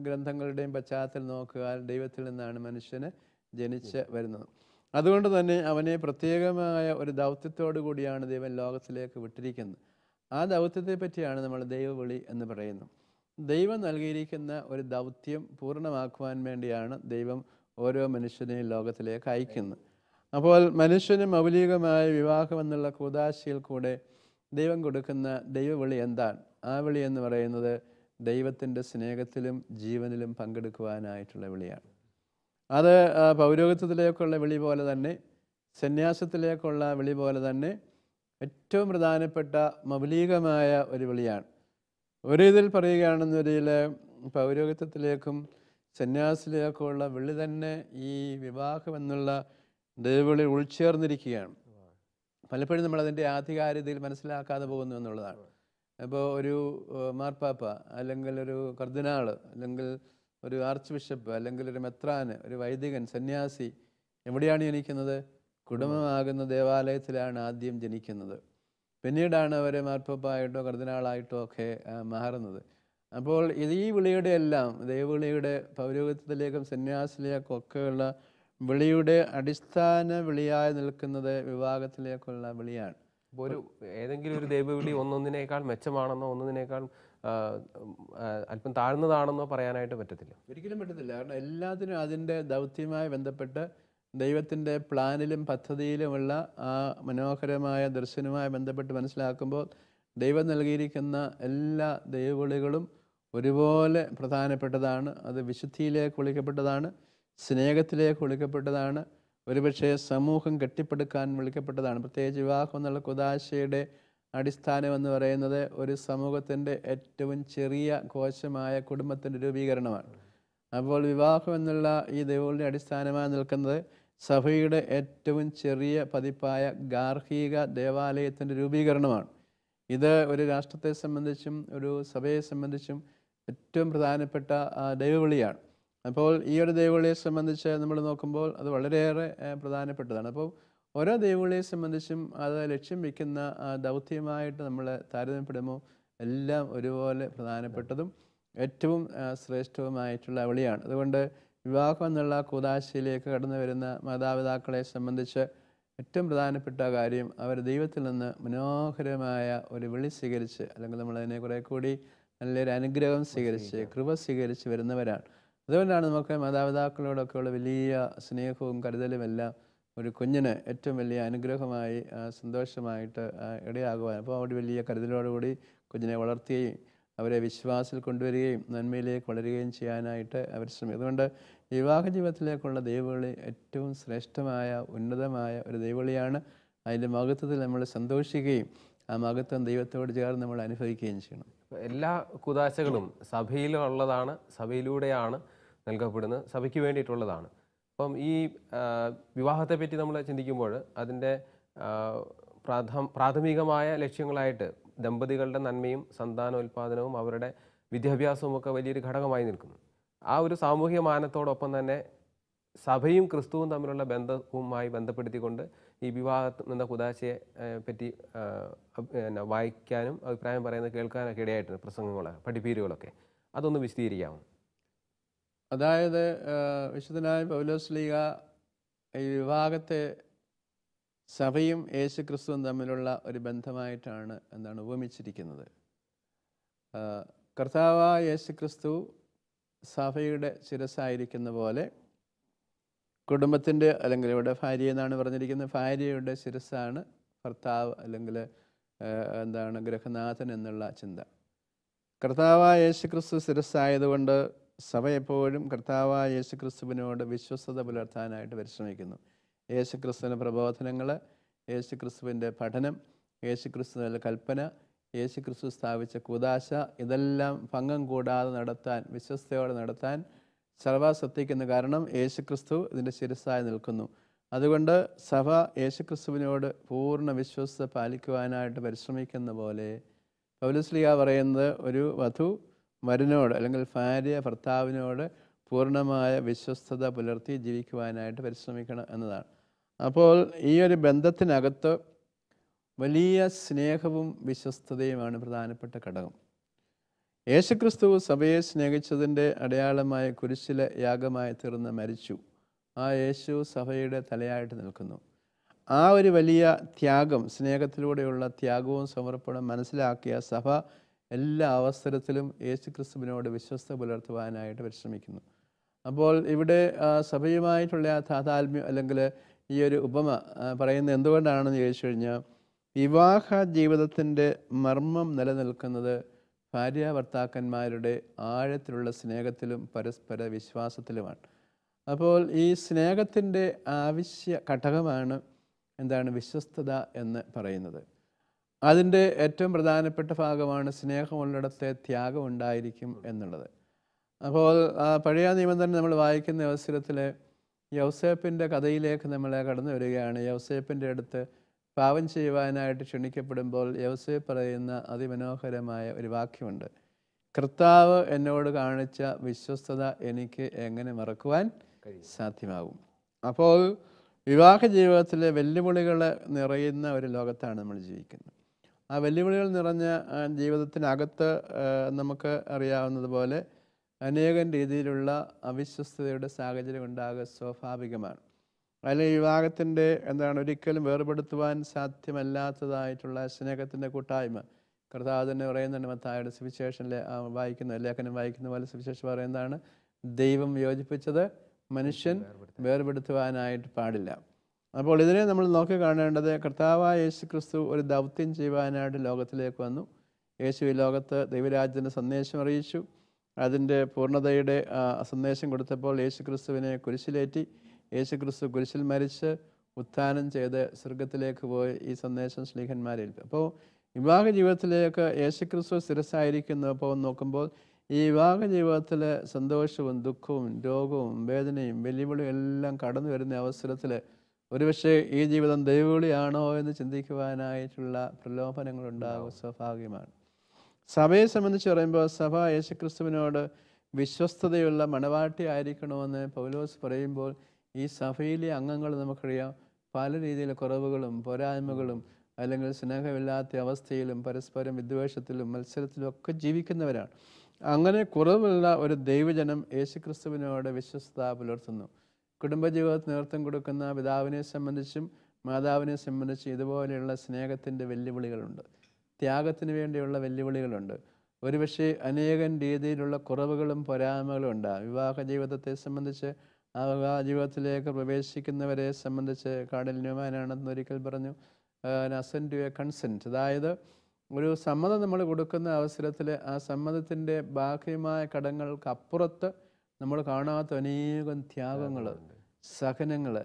ഗ്രന്ഥങ്ങളുടെയും പശ്ചാത്തലം നോക്കിയാൽ ദൈവത്തിൽ നിന്നാണ് മനുഷ്യന് ജനിച്ച് വരുന്നത്. അതുകൊണ്ട് തന്നെ അവനെ പ്രത്യേകമായ ഒരു ദൗത്യത്തോടു കൂടിയാണ് ദൈവം ലോകത്തിലേക്ക് വിട്ടിരിക്കുന്നത്. ആ ദൗത്യത്തെ പറ്റിയാണ് നമ്മൾ ദൈവവിളി എന്ന് പറയുന്നത്. ദൈവം നൽകിയിരിക്കുന്ന ഒരു ദൗത്യം പൂർണ്ണമാക്കുവാൻ വേണ്ടിയാണ് ദൈവം ഓരോ മനുഷ്യനെയും ലോകത്തിലേക്ക് അയക്കുന്നത്. അപ്പോൾ മനുഷ്യന് മൗലികമായ വിവാഹം എന്നുള്ള കൂദാശയിൽ കൂടെ ദൈവം കൊടുക്കുന്ന ദൈവവിളി എന്താണ്? ആ വിളി എന്ന് പറയുന്നത് ദൈവത്തിൻ്റെ സ്നേഹത്തിലും ജീവനിലും പങ്കെടുക്കുവാനായിട്ടുള്ള വിളിയാണ്. അത് പൗരോഹിത്യത്തിലേക്കുള്ള വിളി പോലെ തന്നെ, സന്യാസത്തിലേക്കുള്ള വിളി പോലെ തന്നെ ഏറ്റവും പ്രധാനപ്പെട്ട മൗലികമായ ഒരു വിളിയാണ്. ഒരു ഇതിൽ പറയുകയാണെന്നൊരിൽ പൗരോഹിത്യത്തിലേക്കും സന്യാസത്തിലേക്കുമുള്ള വിളി തന്നെ ഈ വിവാഹം എന്നുള്ള ദൈവവിളി ഉൾച്ചേർന്നിരിക്കുകയാണ്. പലപ്പോഴും നമ്മളതിൻ്റെ ആധികാരികതയിൽ മനസ്സിലാക്കാതെ പോകുന്നു എന്നുള്ളതാണ്. അപ്പോൾ ഒരു മാർപ്പാപ്പ അല്ലെങ്കിൽ ഒരു കർദിനാൾ അല്ലെങ്കിൽ ഒരു ആർച്ച് ബിഷപ്പ് അല്ലെങ്കിൽ ഒരു മെത്രാന്, ഒരു വൈദികൻ, സന്യാസി എവിടെയാണ് ജനിക്കുന്നത്? കുടുംബമാകുന്ന ദേവാലയത്തിലാണ് ആദ്യം ജനിക്കുന്നത്. പിന്നീടാണ് അവർ മാർപ്പാപ്പായിട്ടോ കർദിനാളായിട്ടോ ഒക്കെ മാറുന്നത്. അപ്പോൾ ഈ വിളിയുടെ എല്ലാം ദൈവവിളിയുടെ പൗരോഹിത്യത്തിലേക്കും സന്യാസത്തിലേക്കും ഒക്കെയുള്ള വിളിയുടെ അടിസ്ഥാന വിളിയായി നിൽക്കുന്നത് വിവാഹത്തിലേക്കുള്ള വിളിയാണ്. ഇപ്പോൾ ഏതെങ്കിലും ഒരു ദൈവവിളി ഒന്നൊന്നിനേക്കാൾ മെച്ചമാണെന്നോ ഒന്നൊന്നിനേക്കാൾ അല്പം താഴ്ന്നതാണെന്നോ പറയാനായിട്ട് പറ്റത്തില്ല. ഒരിക്കലും പറ്റത്തില്ല. കാരണം എല്ലാത്തിനും അതിൻ്റെ ദൗത്യവുമായി ബന്ധപ്പെട്ട് ദൈവത്തിൻ്റെ പ്ലാനിലും പദ്ധതിയിലുമുള്ള ആ മനോഹരമായ ദർശനവുമായി ബന്ധപ്പെട്ട് മനസ്സിലാക്കുമ്പോൾ ദൈവം നൽകിയിരിക്കുന്ന എല്ലാ ദൈവവിളികളും ഒരുപോലെ പ്രധാനപ്പെട്ടതാണ്. അത് വിശുദ്ധിയിലേക്ക് വിളിക്കപ്പെട്ടതാണ്, സ്നേഹത്തിലേക്ക് വിളിക്കപ്പെട്ടതാണ്, ഒരുപക്ഷെ സമൂഹം കെട്ടിപ്പടുക്കാൻ വിളിക്കപ്പെട്ടതാണ്. പ്രത്യേകിച്ച് വിവാഹം എന്നുള്ള കുദാശയുടെ അടിസ്ഥാനം എന്ന് പറയുന്നത് ഒരു സമൂഹത്തിൻ്റെ ഏറ്റവും ചെറിയ കോശമായ കുടുംബത്തിൻ്റെ രൂപീകരണമാണ്. അപ്പോൾ വിവാഹം എന്നുള്ള ഈ ദൈവങ്ങളുടെ അടിസ്ഥാനമായി നിൽക്കുന്നത് സഭയുടെ ഏറ്റവും ചെറിയ പതിപ്പായ ഗാർഹിക ദേവാലയത്തിൻ്റെ രൂപീകരണമാണ്. ഇത് ഒരു രാഷ്ട്രത്തെ സംബന്ധിച്ചും ഒരു സഭയെ സംബന്ധിച്ചും ഏറ്റവും പ്രധാനപ്പെട്ട ദൈവവിളിയാണ്. അപ്പോൾ ഈ ഒരു ദൈവവിളിയെ സംബന്ധിച്ച് നമ്മൾ നോക്കുമ്പോൾ അത് വളരെയേറെ പ്രധാനപ്പെട്ടതാണ്. അപ്പോൾ ഓരോ ദൈവവിളിയെ സംബന്ധിച്ചും അത് ലക്ഷ്യം വയ്ക്കുന്ന ദൗത്യമായിട്ട് നമ്മൾ താരതമ്യപ്പെടുമ്പോൾ എല്ലാം ഒരുപോലെ പ്രധാനപ്പെട്ടതും ഏറ്റവും ശ്രേഷ്ഠവുമായിട്ടുള്ള വിളിയാണ്. അതുകൊണ്ട് വിവാഹം എന്നുള്ള കൂദാശയിലേക്ക് കടന്നു വരുന്ന മാതാപിതാക്കളെ സംബന്ധിച്ച് ഏറ്റവും പ്രധാനപ്പെട്ട കാര്യം അവർ ദൈവത്തിൽ നിന്ന് മനോഹരമായ ഒരു വിളി സ്വീകരിച്ച്, അല്ലെങ്കിൽ നമ്മളതിനെ കുറേ കൂടി നല്ലൊരു അനുഗ്രഹം സ്വീകരിച്ച്, കൃപ സ്വീകരിച്ച് വരുന്നവരാണ്. അതുകൊണ്ടാണ് നമുക്ക് മാതാപിതാക്കളോടൊക്കെയുള്ള വലിയ സ്നേഹവും കരുതലും എല്ലാം ഒരു കുഞ്ഞിന് ഏറ്റവും വലിയ അനുഗ്രഹമായി സന്തോഷമായിട്ട് ഇടയാകുവാൻ. അപ്പോൾ അവിടെ വലിയ കരുതലോടുകൂടി കുഞ്ഞിനെ വളർത്തുകയും അവരെ വിശ്വാസത്തിൽ കൊണ്ടുവരികയും നന്മയിലേക്ക് വളരുകയും ചെയ്യാനായിട്ട് അവർ ശ്രമിക്കും. അതുകൊണ്ട് വിവാഹ ജീവിതത്തിലേക്കുള്ള ദൈവവിളി ഏറ്റവും ശ്രേഷ്ഠമായ ഉന്നതമായ ഒരു ദൈവവിളിയാണ്. അതിൻ്റെ മഹത്വത്തിൽ നമ്മൾ സന്തോഷിക്കുകയും ആ മഹത്വം ദൈവത്തോട് ചേർന്ന് നമ്മൾ അനുഭവിക്കുകയും ചെയ്യണം. എല്ലാ കുദാശകളും സഭയിലുള്ളതാണ്, സഭയിലൂടെയാണ് നൽകപ്പെടുന്നത്, സഭയ്ക്ക് വേണ്ടിയിട്ടുള്ളതാണ്. അപ്പം ഈ വിവാഹത്തെപ്പറ്റി നമ്മൾ ചിന്തിക്കുമ്പോൾ അതിൻ്റെ പ്രാഥമികമായ ലക്ഷ്യങ്ങളായിട്ട് ദമ്പതികളുടെ നന്മയും സന്താനോൽപാദനവും അവരുടെ വിദ്യാഭ്യാസവും ഒക്കെ വലിയൊരു ഘടകമായി നിൽക്കുന്നു. ആ ഒരു സാമൂഹിക മാനത്തോടൊപ്പം തന്നെ സഭയും ക്രിസ്തുവും തമ്മിലുള്ള ബന്ധവുമായി ബന്ധപ്പെടുത്തിക്കൊണ്ട് ഈ വിവാഹം എന്ന കുദാശയെ പറ്റി വായിക്കാനും അഭിപ്രായം പറയുന്നത് കേൾക്കാനൊക്കെ ഇടയായിട്ടുണ്ട്. പ്രസംഗങ്ങൾ, പഠിപ്പീരുകളൊക്കെ അതൊന്ന് വിശദീകരിക്കാമോ? അതായത് വിശുദ്ധനായ പൗലോസ്ലീഹ ഈ വിവാഹത്തെ സഭയും യേശു ക്രിസ്തുവും തമ്മിലുള്ള ഒരു ബന്ധമായിട്ടാണ് ഉപമിച്ചിരിക്കുന്നത്. കർത്താവായ യേശു ക്രിസ്തു സഭയുടെ ശിരസ്സായിരിക്കുന്ന പോലെ കുടുംബത്തിൻ്റെ, അല്ലെങ്കിൽ ഇവിടെ ഭാര്യ എന്നാണ് പറഞ്ഞിരിക്കുന്നത്, ഭാര്യയുടെ ശിരസ്സാണ് ഭർത്താവ്, അല്ലെങ്കിൽ ഗൃഹനാഥൻ എന്നുള്ള ചിന്ത. കർത്താവായ യേശുക്രിസ്തു ശിരസ്സായതുകൊണ്ട് സഭ എപ്പോഴും കർത്താവായ യേശുക്രിസ്തുവിനോട് വിശ്വസ്തത പുലർത്താനായിട്ട് പരിശ്രമിക്കുന്നു. യേശുക്രിസ്തുവിൻ്റെ പ്രബോധനങ്ങൾ, യേശുക്രിസ്തുവിൻ്റെ പഠനം, യേശുക്രിസ്തുവിൻ്റെ കൽപ്പന, യേശുക്രിസ്തു സ്ഥാപിച്ച കൂദാശ, ഇതെല്ലാം ഭംഗം കൂടാതെ നടത്താൻ, വിശ്വസ്തയോടെ നടത്താൻ സഭ ശ്രദ്ധിക്കുന്നു. കാരണം യേശുക്രിസ്തു ഇതിൻ്റെ ശിരസ്സായി നിൽക്കുന്നു. അതുകൊണ്ട് സഭ യേശുക്രിസ്തുവിനോട് പൂർണ്ണ വിശ്വസ്തത പാലിക്കുവാനായിട്ട് പരിശ്രമിക്കുന്ന പോലെ പൗലോസ്ലീഹ പറയുന്നത് ഒരു വധു വരനോട്, അല്ലെങ്കിൽ ഭാര്യ ഭർത്താവിനോട് പൂർണ്ണമായ വിശ്വസ്തത പുലർത്തി ജീവിക്കുവാനായിട്ട് പരിശ്രമിക്കണം എന്നതാണ്. അപ്പോൾ ഈ ഒരു ബന്ധത്തിനകത്ത് വലിയ സ്നേഹവും വിശ്വസ്തതയുമാണ് പ്രധാനപ്പെട്ട ഘടകം. യേശുക്രിസ്തു സഭയെ സ്നേഹിച്ചതിൻ്റെ അടയാളമായ കുരിശിലെ യാഗമായി തീർന്ന് മരിച്ചു. ആ യേശു സഭയുടെ തലയായിട്ട് നിൽക്കുന്നു. ആ ഒരു വലിയ ത്യാഗം, സ്നേഹത്തിലൂടെയുള്ള ത്യാഗവും സമർപ്പണവും മനസ്സിലാക്കിയ സഭ എല്ലാ അവസരത്തിലും യേശുക്രിസ്തുവിനോട് വിശ്വസ്ത പുലർത്തുവാനായിട്ട് പരിശ്രമിക്കുന്നു. അപ്പോൾ ഇവിടെ സഭയുമായിട്ടുള്ള ആ താതാത്മ്യം, അല്ലെങ്കിൽ ഈ ഒരു ഉപമ പറയുന്നത് എന്തുകൊണ്ടാണെന്ന് ചോദിച്ചു കഴിഞ്ഞാൽ, വിവാഹ ജീവിതത്തിൻ്റെ മർമ്മം നിലനിൽക്കുന്നത് ഭാര്യ ഭർത്താക്കന്മാരുടെ ആഴത്തിലുള്ള സ്നേഹത്തിലും പരസ്പര വിശ്വാസത്തിലുമാണ്. അപ്പോൾ ഈ സ്നേഹത്തിൻ്റെ ആവശ്യ ഘടകമാണ് വിശ്വസ്തത എന്ന് പറയുന്നത്. അതിൻ്റെ ഏറ്റവും പ്രധാനപ്പെട്ട ഭാഗമാണ് സ്നേഹമുള്ളിടത്തെ ത്യാഗം ഉണ്ടായിരിക്കും എന്നുള്ളത്. അപ്പോൾ പഴയ നിബന്ധന നമ്മൾ വായിക്കുന്ന അവസരത്തിൽ യൗസേപ്പിൻ്റെ കഥയിലേക്ക് നമ്മൾ കടന്നു വരികയാണ്. യൗസേപ്പിൻ്റെ അടുത്ത് പാപം ചെയ്യുവാനായിട്ട് ക്ഷണിക്കപ്പെടുമ്പോൾ യൗസേപ്പ് പറയുന്ന അതിമനോഹരമായ ഒരു വാക്യമുണ്ട്: കർത്താവ് എന്നോട് കാണിച്ച വിശ്വസ്തത എനിക്ക് എങ്ങനെ മറക്കുവാൻ സാധ്യമാകും. അപ്പോൾ വിവാഹ ജീവിതത്തിലെ വെല്ലുവിളികൾ നിറയുന്ന ഒരു ലോകത്താണ് നമ്മൾ ജീവിക്കുന്നത്. ആ വെല്ലുവിളികൾ നിറഞ്ഞ ജീവിതത്തിനകത്ത് നമുക്ക് അറിയാവുന്നതുപോലെ അനേകം രീതിയിലുള്ള അവിശ്വസ്തതയുടെ സാഹചര്യം ഉണ്ടാകുക സ്വാഭാവികമാണ്. അല്ലെങ്കിൽ വിവാഹത്തിൻ്റെ ഒരിക്കലും വേർപെടുത്തുവാൻ സാധ്യമല്ലാത്തതായിട്ടുള്ള സ്നേഹത്തിൻ്റെ കൂട്ടായ്മ കർത്താവ് തന്നെ പറയുന്നുണ്ട്. മത്തായിയുടെ സുവിശേഷനിലെ ലേഖനം വായിക്കുന്ന പോലെ സുവിശേഷം പറയുന്നതാണ്: ദൈവം യോജിപ്പിച്ചത് മനുഷ്യൻ വേർപെടുത്തുവാനായിട്ട് പാടില്ല. അപ്പോൾ ഇതിനെ നമ്മൾ നോക്കി കാണേണ്ടത്, കർത്താവായ യേശുക്രിസ്തു ഒരു ദൗത്യം ചെയ്യുവാനായിട്ട് ലോകത്തിലേക്ക് വന്നു. യേശു ഈ ലോകത്ത് ദൈവരാജ്യത്തിൻ്റെ സന്ദേശം അറിയിച്ചു. അതിൻ്റെ പൂർണ്ണതയുടെ സന്ദേശം കൊടുത്തപ്പോൾ യേശുക്രിസ്തുവിനെ കുരിശിലേറ്റി. യേശുക്രിസ്തു കുരിശിൽ മരിച്ച് ഉത്ഥാനം ചെയ്ത് സ്വർഗത്തിലേക്ക് പോയി ഈ സന്ദേശം ശ്ലീഹന്മാരെ ഏൽപ്പിച്ചു. അപ്പോൾ വിവാഹ ജീവിതത്തിലേക്ക് യേശുക്രിസ്തു സ്ഥിരസായിരിക്കുന്നപ്പോൾ നോക്കുമ്പോൾ ഈ വിവാഹ ജീവിതത്തിൽ സന്തോഷവും ദുഃഖവും രോഗവും വേദനയും വെല്ലുവിളിയും എല്ലാം കടന്നു വരുന്ന അവസരത്തിൽ ഒരുപക്ഷെ ഈ ജീവിതം ദൈവവിളിയാണോ എന്ന് ചിന്തിക്കുവാനായിട്ടുള്ള പ്രലോഭനങ്ങളുണ്ടാകുക സ്വാഭാവികമാണ്. സഭയെ സംബന്ധിച്ച് പറയുമ്പോൾ സഭ യേശുക്രിസ്തുവിനോട് വിശ്വസ്തതയുള്ള മണവാട്ടി ആയിരിക്കണമെന്ന് പൗലോസ് പറയുമ്പോൾ ഈ സഭയിലെ അംഗങ്ങൾ നമുക്കറിയാം പല രീതിയിലെ കുറവുകളും പോരായ്മകളും, അല്ലെങ്കിൽ സ്നേഹമില്ലാത്ത അവസ്ഥയിലും പരസ്പരം വിദ്വേഷത്തിലും മത്സരത്തിലും ഒക്കെ ജീവിക്കുന്നവരാണ്. അങ്ങനെ കുറവുള്ള ഒരു ദൈവജനം യേശുക്രിസ്തുവിനോട് വിശ്വസ്തത പുലർത്തുന്നു. കുടുംബജീവിതത്തിന് നേതൃത്വം കൊടുക്കുന്ന പിതാവിനെ സംബന്ധിച്ചും മാതാവിനെ സംബന്ധിച്ചും ഇതുപോലെയുള്ള സ്നേഹത്തിൻ്റെ വെല്ലുവിളികളുണ്ട്, ത്യാഗത്തിന് വേണ്ടിയുള്ള വെല്ലുവിളികളുണ്ട്. ഒരുപക്ഷെ അനേകം രീതിയിലുള്ള കുറവുകളും പോരായ്മകളും ഉണ്ടാകും. വിവാഹ ജീവിതത്തെ സംബന്ധിച്ച് ആ വിവാഹ ജീവിതത്തിലേക്ക് പ്രവേശിക്കുന്നവരെ സംബന്ധിച്ച് കാർഡിനൽ ന്യൂമാനാണെന്ന് ഒരിക്കൽ പറഞ്ഞു, അസെൻറ്റ് ടു എ കൺസെൻറ്റ്, അതായത് ഒരു സമ്മതം നമ്മൾ കൊടുക്കുന്ന അവസരത്തിൽ ആ സമ്മതത്തിൻ്റെ ബാഹ്യമായ ഘടകങ്ങൾക്ക് അപ്പുറത്ത് നമ്മൾ കാണാത്ത അനേകം ത്യാഗങ്ങൾ, സഹനങ്ങൾ,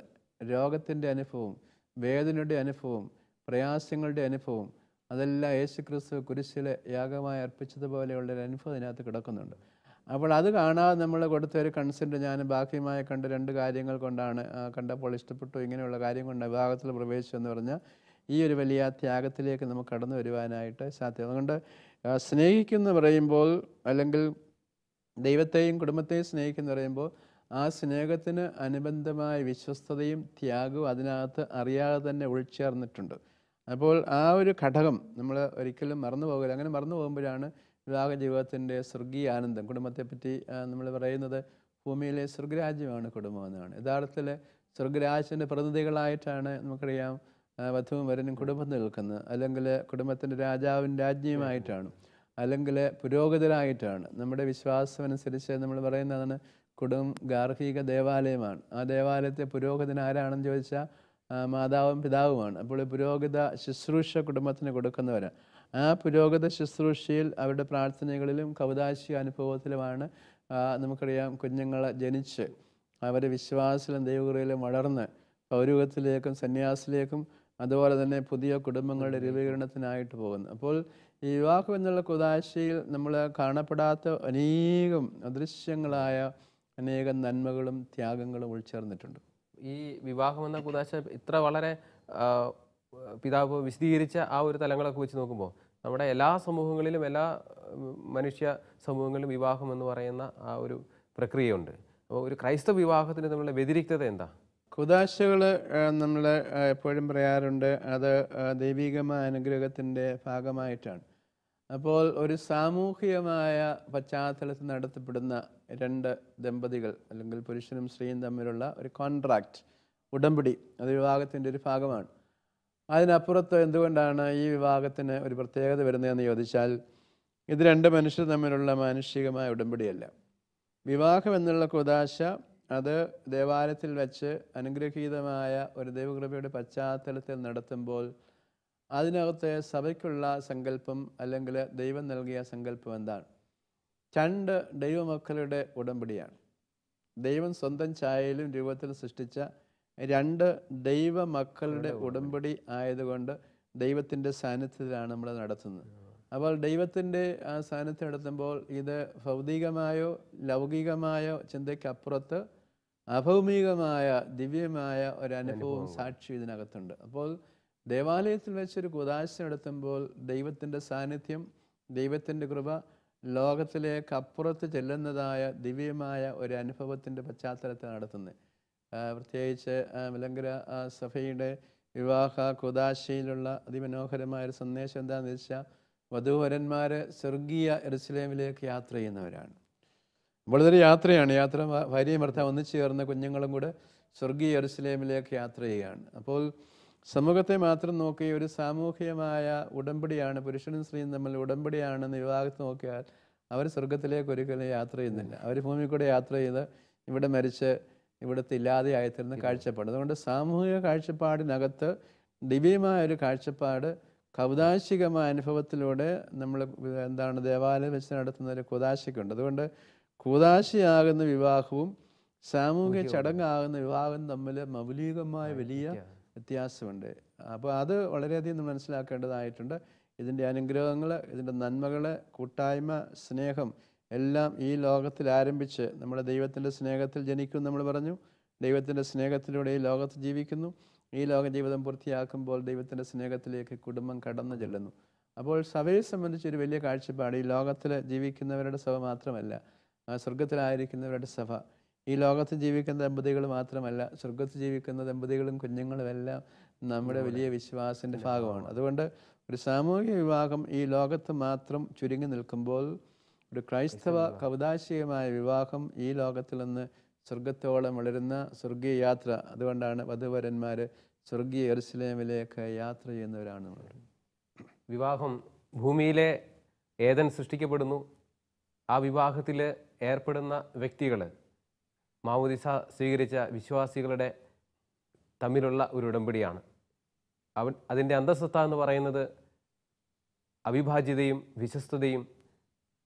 രോഗത്തിൻ്റെ അനുഭവം, വേദനയുടെ അനുഭവം, പ്രയാസങ്ങളുടെ അനുഭവം, അതെല്ലാം യേശുക്രിസ്തു കുരിശിലെ യാഗമായി അർപ്പിച്ചതുപോലെയുള്ളൊരു അനുഭവം അതിനകത്ത് കിടക്കുന്നുണ്ട്. അപ്പോൾ അത് കാണാതെ നമ്മൾ കൊടുത്ത ഒരു കൺസെൻറ്റ്, ഞാൻ ബാഹ്യമായി കണ്ട 2 കാര്യങ്ങൾ കൊണ്ടാണ് കണ്ടപ്പോൾ ഇഷ്ടപ്പെട്ടു, ഇങ്ങനെയുള്ള കാര്യം കൊണ്ട് വിവാഹത്തിൽ പ്രവേശിച്ചു എന്ന് പറഞ്ഞാൽ ഈ ഒരു വലിയ ത്യാഗത്തിലേക്ക് നമുക്ക് കടന്നു വരുവാനായിട്ട് സാധ്യത. അതുകൊണ്ട് സ്നേഹിക്കുന്നു പറയുമ്പോൾ, അല്ലെങ്കിൽ ദൈവത്തെയും കുടുംബത്തെയും സ്നേഹിക്കുന്നു പറയുമ്പോൾ ആ സ്നേഹത്തിന് അനുബന്ധമായ വിശ്വസ്തതയും ത്യാഗവും അതിനകത്ത് അറിയാതെ തന്നെ ഉൾച്ചേർന്നിട്ടുണ്ട്. അപ്പോൾ ആ ഒരു ഘടകം നമ്മൾ ഒരിക്കലും മറന്നു പോകില്ല. അങ്ങനെ മറന്നു പോകുമ്പോഴാണ് വിവാഹ ജീവിതത്തിൻ്റെ സ്വർഗീയ ആനന്ദം. കുടുംബത്തെപ്പറ്റി നമ്മൾ പറയുന്നത് ഭൂമിയിലെ സ്വർഗരാജ്യമാണ് കുടുംബം എന്നാണ്. യഥാർത്ഥത്തിൽ സ്വർഗരാജ്യത്തിൻ്റെ പ്രതിനിധികളായിട്ടാണ് നമുക്കറിയാം വധുവും വരനും കുടുംബം നിൽക്കുന്നത്. അല്ലെങ്കിൽ കുടുംബത്തിൻ്റെ രാജാവും രാജ്ഞിയുമായിട്ടാണ്, അല്ലെങ്കിൽ പുരോഗതിരായിട്ടാണ്. നമ്മുടെ വിശ്വാസം അനുസരിച്ച് നമ്മൾ പറയുന്നതാണ് ഗാർഹിക ദേവാലയമാണ്. ആ ദേവാലയത്തെ പുരോഹിതൻ ആരാണെന്ന് ചോദിച്ചാൽ മാതാവും പിതാവുമാണ്. അപ്പോൾ പുരോഹിത ശുശ്രൂഷ കുടുംബത്തിന് കൊടുക്കുന്നവരാണ്. ആ പുരോഹിത ശുശ്രൂഷയിൽ അവരുടെ പ്രാർത്ഥനകളിലും കൗദാശിക അനുഭവത്തിലുമാണ് നമുക്കറിയാം കുഞ്ഞുങ്ങളെ ജനിച്ച് അവർ വിശ്വാസത്തിലും ദൈവകൃപയിലും വളർന്ന് പൗരോഹിത്യത്തിലേക്കും സന്യാസത്തിലേക്കും അതുപോലെ തന്നെ പുതിയ കുടുംബങ്ങളുടെ രൂപീകരണത്തിനായിട്ട് പോകുന്നു. അപ്പോൾ ഈ വിവാഹം എന്നുള്ള കുദാശയിൽ നമ്മൾ കാണപ്പെടാത്ത അനേകം അദൃശ്യങ്ങളായ അനേകം നന്മകളും ത്യാഗങ്ങളും ഉൾച്ചേർന്നിട്ടുണ്ട്. ഈ വിവാഹം എന്ന കുദാശ ഇത്ര വളരെ പിതാവ് വിശദീകരിച്ച ആ ഒരു തലങ്ങളൊക്കെ വെച്ച് നോക്കുമ്പോൾ നമ്മുടെ എല്ലാ സമൂഹങ്ങളിലും എല്ലാ മനുഷ്യ സമൂഹങ്ങളിലും വിവാഹം എന്ന് പറയുന്ന ആ ഒരു പ്രക്രിയയുണ്ട്. അപ്പോൾ ഒരു ക്രൈസ്തവ വിവാഹത്തിന് നമ്മളുടെ വ്യതിരിക്തത എന്താ? കുദാശകൾ നമ്മൾ എപ്പോഴും പറയാറുണ്ട്, അത് ദൈവികമായ അനുഗ്രഹത്തിൻ്റെ ഭാഗമായിട്ടാണ്. അപ്പോൾ ഒരു സാമൂഹികമായ പശ്ചാത്തലത്തിൽ നടത്തപ്പെടുന്ന രണ്ട് ദമ്പതികൾ അല്ലെങ്കിൽ പുരുഷനും സ്ത്രീയും തമ്മിലുള്ള ഒരു കോൺട്രാക്റ്റ്, ഉടമ്പടി, അത് വിവാഹത്തിൻ്റെ ഒരു ഭാഗമാണ്. അതിനപ്പുറത്ത് എന്തുകൊണ്ടാണ് ഈ വിവാഹത്തിന് ഒരു പ്രത്യേകത വരുന്നതെന്ന് ചോദിച്ചാൽ, ഇത് രണ്ട് മനുഷ്യർ തമ്മിലുള്ള മാനുഷികമായ ഉടമ്പടിയല്ല. വിവാഹം എന്നുള്ള കുദാശ അത് ദേവാലയത്തിൽ വെച്ച് അനുഗ്രഹീതമായ ഒരു ദൈവകൃപയുടെ പശ്ചാത്തലത്തിൽ നടത്തുമ്പോൾ അതിനകത്ത് സഭയ്ക്കുള്ള സങ്കല്പം അല്ലെങ്കിൽ ദൈവം നൽകിയ സങ്കല്പം എന്താണ്? രണ്ട് ദൈവമക്കളുടെ ഉടമ്പടിയാണ്. ദൈവം സ്വന്തം ഛായയിലും രൂപത്തിലും സൃഷ്ടിച്ച രണ്ട് ദൈവമക്കളുടെ ഉടമ്പടി ആയതുകൊണ്ട് ദൈവത്തിൻ്റെ സാന്നിധ്യത്തിലാണ് നമ്മൾ നടത്തുന്നത്. അപ്പോൾ ദൈവത്തിൻ്റെ ആ സാന്നിധ്യം നടത്തുമ്പോൾ ഇത് ഭൗതികമായോ ലൗകികമായോ ചിന്തയ്ക്കപ്പുറത്ത് അഭൗമികമായ ദിവ്യമായ ഒരനുഭവവും സാക്ഷി ഇതിനകത്തുണ്ട്. അപ്പോൾ ദേവാലയത്തിൽ വെച്ചൊരു കുദാശ നടത്തുമ്പോൾ ദൈവത്തിൻ്റെ സാന്നിധ്യം, ദൈവത്തിൻ്റെ കൃപ ലോകത്തിലേക്ക് അപ്പുറത്ത് ചെല്ലുന്നതായ ദിവ്യമായ ഒരു അനുഭവത്തിൻ്റെ പശ്ചാത്തലത്തിൽ നടത്തുന്നത്. പ്രത്യേകിച്ച് മലങ്കര സഭയുടെ വിവാഹ കുദാശയിലുള്ള അതിമനോഹരമായൊരു സന്ദേശം എന്താണെന്ന് വെച്ചാൽ, വധൂവരന്മാർ സ്വർഗീയ യെരൂശലേമിലേക്ക് യാത്ര ചെയ്യുന്നവരാണ്. അപ്പോൾ ഇതൊരു യാത്രയാണ്. യാത്ര ഭാര്യയും ഭർത്താവും ഒന്നിച്ചു ചേർന്ന കുഞ്ഞുങ്ങളും കൂടെ സ്വർഗീയ യെരൂശലേമിലേക്ക് യാത്ര ചെയ്യുകയാണ്. അപ്പോൾ സമൂഹത്തെ മാത്രം നോക്കി ഒരു സാമൂഹികമായ ഉടമ്പടിയാണ്, പുരുഷനും സ്ത്രീയും തമ്മിൽ ഉടമ്പടിയാണെന്ന് വിവാഹത്തെ നോക്കിയാൽ അവർ സ്വർഗത്തിലേക്ക് ഒരിക്കലും യാത്ര ചെയ്യുന്നില്ല. അവർ ഭൂമിയിൽ കൂടെ യാത്ര ചെയ്ത് ഇവിടെ മരിച്ച് ഇവിടുത്തെ ഇല്ലാതെയായിത്തീരുന്ന കാഴ്ചപ്പാട്. അതുകൊണ്ട് സാമൂഹിക കാഴ്ചപ്പാടിനകത്ത് ദിവ്യമായ ഒരു കാഴ്ചപ്പാട് കൗദാശികമായ അനുഭവത്തിലൂടെ നമ്മൾ ദേവാലയം വെച്ച് നടത്തുന്ന ഒരു കുദാശയ്ക്കുണ്ട്. അതുകൊണ്ട് കുദാശയാകുന്ന വിവാഹവും സാമൂഹിക ചടങ്ങാകുന്ന വിവാഹവും തമ്മിൽ മൗലികമായ വലിയ വ്യത്യാസമുണ്ട്. അപ്പോൾ അത് വളരെയധികം മനസ്സിലാക്കേണ്ടതായിട്ടുണ്ട്. ഇതിൻ്റെ അനുഗ്രഹങ്ങൾ, ഇതിൻ്റെ നന്മകൾ, കൂട്ടായ്മ, സ്നേഹം എല്ലാം ഈ ലോകത്തിൽ ആരംഭിച്ച് നമ്മുടെ ദൈവത്തിൻ്റെ സ്നേഹത്തിൽ ജനിക്കും നമ്മൾ പറഞ്ഞു. ദൈവത്തിൻ്റെ സ്നേഹത്തിലൂടെ ഈ ലോകത്ത് ജീവിക്കുന്നു. ഈ ലോക ജീവിതം പൂർത്തിയാക്കുമ്പോൾ ദൈവത്തിൻ്റെ സ്നേഹത്തിലേക്ക് കുടുംബം കടന്നു ചെല്ലുന്നു. അപ്പോൾ സഭയെ സംബന്ധിച്ചൊരു വലിയ കാഴ്ചപ്പാട് ഈ ലോകത്തിൽ ജീവിക്കുന്നവരുടെ സഭ മാത്രമല്ല, സ്വർഗത്തിലായിരിക്കുന്നവരുടെ സഭ. ഈ ലോകത്ത് ജീവിക്കുന്ന ദമ്പതികൾ മാത്രമല്ല, സ്വർഗത്ത് ജീവിക്കുന്ന ദമ്പതികളും കുഞ്ഞുങ്ങളും എല്ലാം നമ്മുടെ വലിയ വിശ്വാസത്തിൻ്റെ ഭാഗമാണ്. അതുകൊണ്ട് ഒരു സാമൂഹിക വിവാഹം ഈ ലോകത്ത് മാത്രം ചുരുങ്ങി നിൽക്കുമ്പോൾ ഒരു ക്രൈസ്തവ കൗദാശികമായ വിവാഹം ഈ ലോകത്തിൽ നിന്ന് സ്വർഗത്തോളം വളരുന്ന സ്വർഗീയ യാത്ര. അതുകൊണ്ടാണ് വധുവരന്മാർ സ്വർഗീയ യെരൂശലേമിലേക്ക് യാത്ര ചെയ്യുന്നവരാണ്. വിവാഹം ഭൂമിയിലെ ഏദൻ സൃഷ്ടിക്കപ്പെടുന്നു. ആ വിവാഹത്തിൽ ഏർപ്പെടുന്ന വ്യക്തികൾ മാമോദീസ സ്വീകരിച്ച വിശ്വാസികളുടെ തമ്മിലുള്ള ഒരു ഉടമ്പടിയാണ്. അതിൻ്റെ അന്തസ്സത്ത എന്ന് പറയുന്നത് അവിഭാജ്യതയും വിശ്വസ്തതയും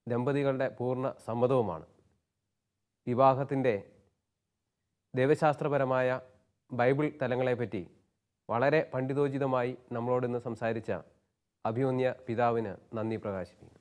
ദമ്പതികളുടെ പൂർണ്ണ സമ്മതവുമാണ്. വിവാഹത്തിൻ്റെ ദൈവശാസ്ത്രപരമായ ബൈബിൾ തലങ്ങളെപ്പറ്റി വളരെ പണ്ഡിതോചിതമായി നമ്മളോടിന്ന് സംസാരിച്ച അഭിമന്യ പിതാവിന് നന്ദി പ്രകാശിപ്പിക്കുന്നു.